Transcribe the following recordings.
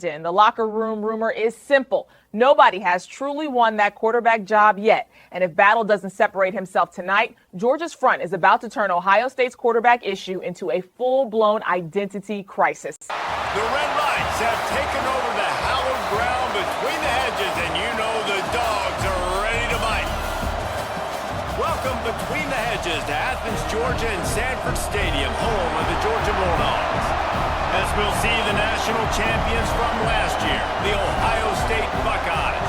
In the locker room rumor is simple. Nobody has truly won that quarterback job yet. And if Battle doesn't separate himself tonight, Georgia's front is about to turn Ohio State's quarterback issue into a full-blown identity crisis. The Red Lights have taken over the hallowed ground between the hedges, and you know the dogs are ready to bite. Welcome Between the Hedges to Athens, Georgia and Sanford Stadium, home of the Georgia Bulldogs. As we'll see the national champions from last year, the Ohio State Buckeyes,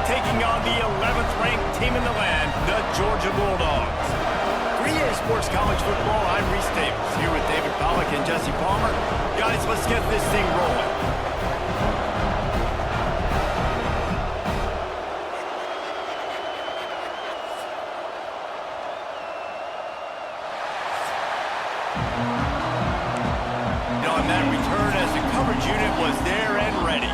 taking on the 11th ranked team in the land, the Georgia Bulldogs. For EA Sports College Football, I'm Reese Davis, here with David Pollack and Jesse Palmer. Guys, let's get this thing rolling. Was there and ready.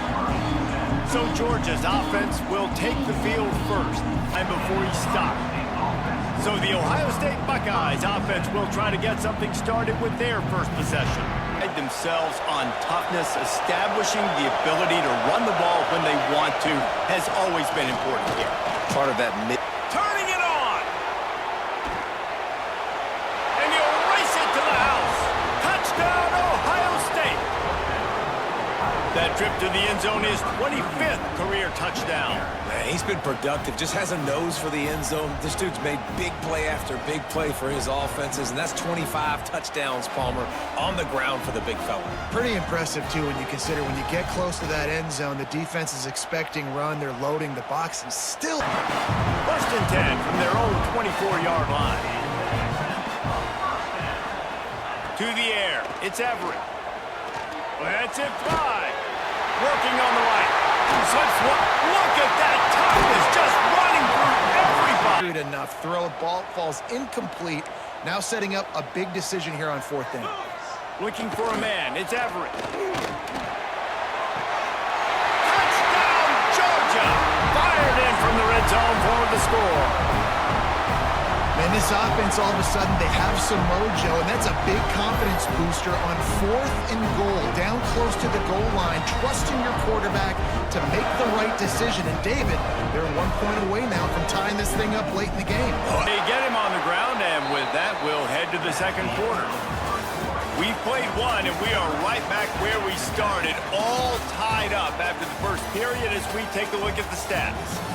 So Georgia's offense will take the field first and before he stopped. So the Ohio State Buckeyes offense will try to get something started with their first possession. Themselves on toughness, establishing the ability to run the ball when they want to has always been important here. Part of that turning it on. And he'll race it to the house. Touchdown, Ohio State. That trip to the end zone is 25th career touchdown. Man, he's been productive, just has a nose for the end zone. This dude's made big play after big play for his offenses, and that's 25 touchdowns, Palmer, on the ground for the big fella. Pretty impressive, too, when you consider when you get close to that end zone, the defense is expecting run, they're loading the box, and still... First and 10 from their own 24-yard line. To the air, it's Everett. Let's it fly. Working on the right. Look at that toughness, just running through everybody. Enough throw, ball falls incomplete. Now setting up a big decision here on fourth down. Looking for a man, it's Everett. Touchdown, Georgia! Fired in from the red zone for the score. Man, this offense, all of a sudden, they have some mojo, and that's a big confidence booster on 4th and goal, down close to the goal line, trusting your quarterback to make the right decision. And David, they're 1 point away now from tying this thing up late in the game. They get him on the ground, and with that, we'll head to the second quarter. We've played one, and we are right back where we started, all tied up after the first period as we take a look at the stats.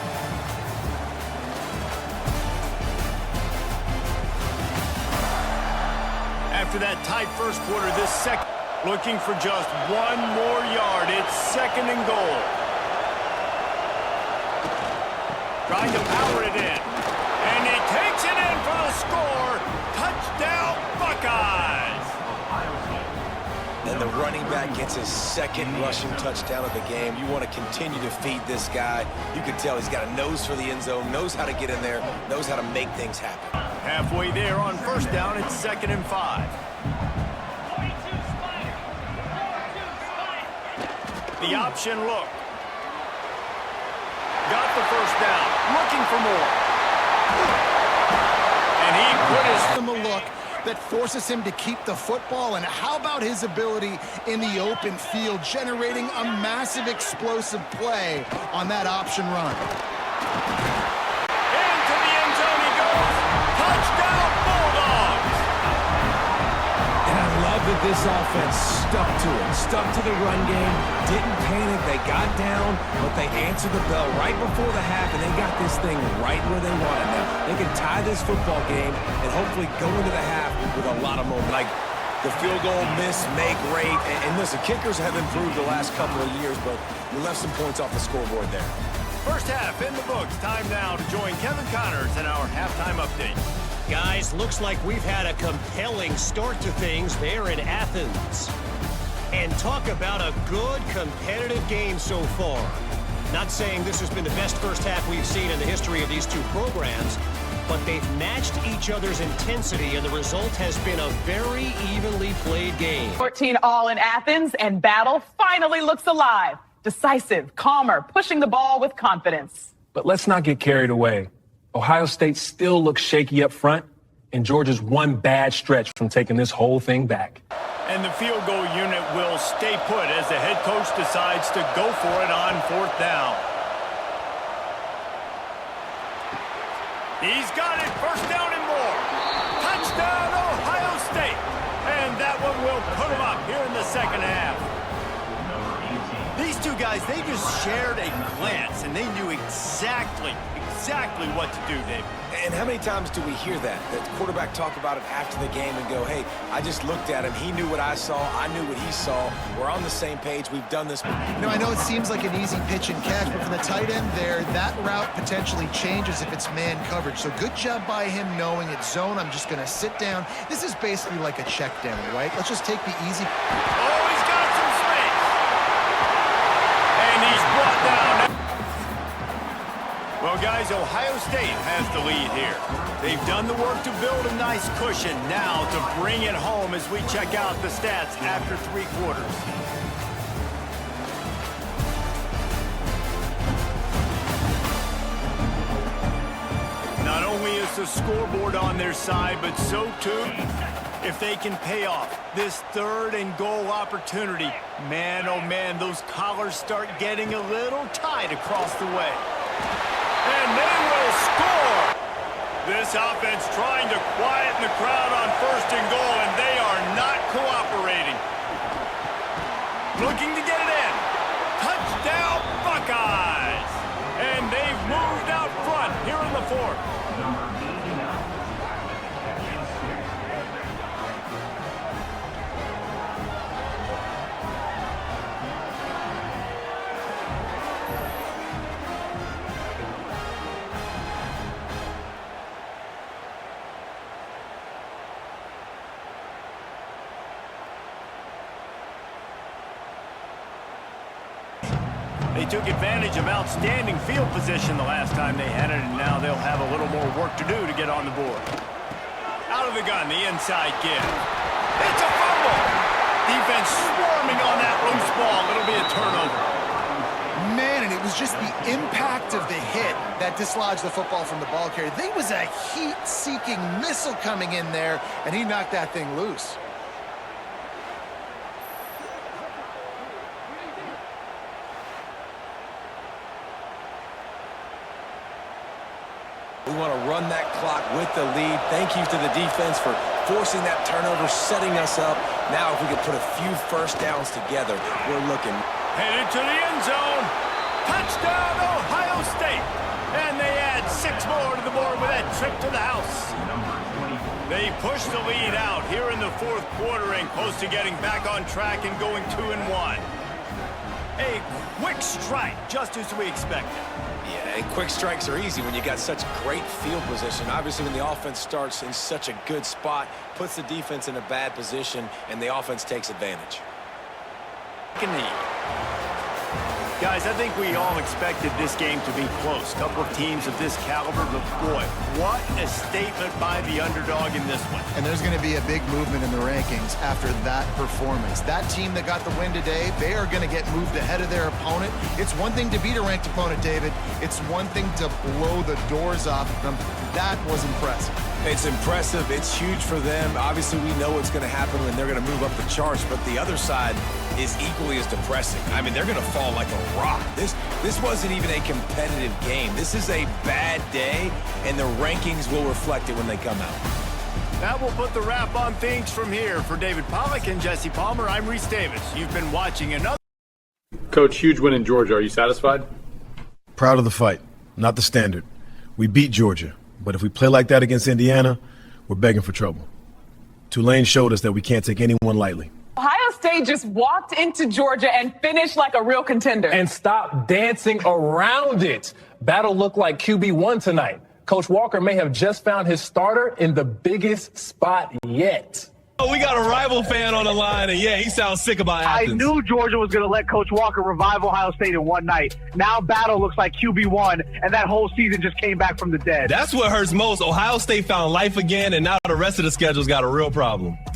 After that tight first quarter, this second, looking for just 1 more yard. It's 2nd and goal. Trying to power it in. And he takes it in for the score. Touchdown, Buckeyes. And the running back gets his 2nd rushing touchdown of the game. You want to continue to feed this guy. You can tell he's got a nose for the end zone, knows how to get in there, knows how to make things happen. Halfway there on first down, it's 2nd and 5. The option look. Got the first down, looking for more. And he put his... a look that forces him to keep the football, and how about his ability in the open field, generating a massive explosive play on that option run. Into the end zone he goes. Touchdown, Bulldogs! And I love that this offense stuck to it, stuck to the run game, didn't panic, they got down, but they answered the bell right before the half, and they got this thing right where they wanted. Now, they can tie this football game and hopefully go into the half with a lot of momentum. Like the field goal miss, make rate, and listen, kickers have improved the last couple of years, but you left some points off the scoreboard there. First half in the books. Time now to join Kevin Connors in our halftime update. Guys, looks like we've had a compelling start to things there in Athens. And talk about a good competitive game so far. Not saying this has been the best first half we've seen in the history of these two programs, but they've matched each other's intensity, and the result has been a very evenly played game. 14 all in Athens, and Battle finally looks alive. Decisive, calmer, pushing the ball with confidence. But let's not get carried away. Ohio State still looks shaky up front, and Georgia's one bad stretch from taking this whole thing back. And the field goal unit will stay put as the head coach decides to go for it on 4th down. He's got it. 1st down and more. Touchdown, Ohio State. And that one will put him up here in the 2nd half. These two guys, they just shared a glance, and they knew exactly what to do, David. And how many times do we hear that? The quarterback talk about it after the game and go, hey, I just looked at him. He knew what I saw. I knew what he saw. We're on the same page. We've done this. You know, I know it seems like an easy pitch and catch, but for the tight end there, that route potentially changes if it's man coverage. So good job by him knowing it's zone. I'm just going to sit down. This is basically like a check down, right? Let's just take the easy. Oh, he's got some space. And he's brought down. Well, guys, Ohio State has the lead here. They've done the work to build a nice cushion. Now to bring it home as we check out the stats after 3 quarters. Not only is the scoreboard on their side, but so too if they can pay off this 3rd and goal opportunity. Man, oh man, those collars start getting a little tight across the way. And they will score. This offense trying to quieten the crowd on 1st and goal, and they are not cooperating. Looking to get it in. Touchdown, Buckeyes. And they've moved out front here in the 4th. They took advantage of outstanding field position the last time they had it, and now they'll have a little more work to do to get on the board. Out of the gun, the inside give. It's a fumble. Defense swarming on that loose ball. It'll be a turnover. Man, and it was just the impact of the hit that dislodged the football from the ball carrier. There was a heat-seeking missile coming in there, and he knocked that thing loose. We want to run that clock with the lead. Thank you to the defense for forcing that turnover, setting us up. Now, if we could put a few 1st downs together, we're looking. Headed to the end zone. Touchdown, Ohio State. And they add 6 more to the board with that trip to the house. They push the lead out here in the 4th quarter and close to getting back on track and going 2-1. A quick strike, just as we expected. Yeah, and quick strikes are easy when you got such great field position. Obviously, when the offense starts in such a good spot, puts the defense in a bad position, and the offense takes advantage. Guys, I think we all expected this game to be close. Couple of teams of this caliber, but boy, what a statement by the underdog in this one. And there's going to be a big movement in the rankings after that performance. That team that got the win today, they are going to get moved ahead of their opponent. It's one thing to beat a ranked opponent, David. It's one thing to blow the doors off them. That was impressive. It's impressive. It's huge for them. Obviously, we know what's going to happen when they're going to move up the charts, but the other side is equally as depressing. I mean, they're going to fall like a rock. This wasn't even a competitive game. This is a bad day, and the rankings will reflect it when they come out. That will put the wrap on things from here. For David Pollack and Jesse Palmer, I'm Reese Davis. You've been watching another. Coach, huge win in Georgia. Are you satisfied? Proud of the fight, not the standard. We beat Georgia, but if we play like that against Indiana, we're begging for trouble. Tulane showed us that we can't take anyone lightly. Ohio State just walked into Georgia and finished like a real contender. And stop dancing around it. Battle looked like QB1 tonight. Coach Walker may have just found his starter in the biggest spot yet. Oh, we got a rival fan on the line, and yeah, he sounds sick about Athens. I knew Georgia was going to let Coach Walker revive Ohio State in one night. Now Battle looks like QB1, and that whole season just came back from the dead. That's what hurts most. Ohio State found life again, and now the rest of the schedule's got a real problem.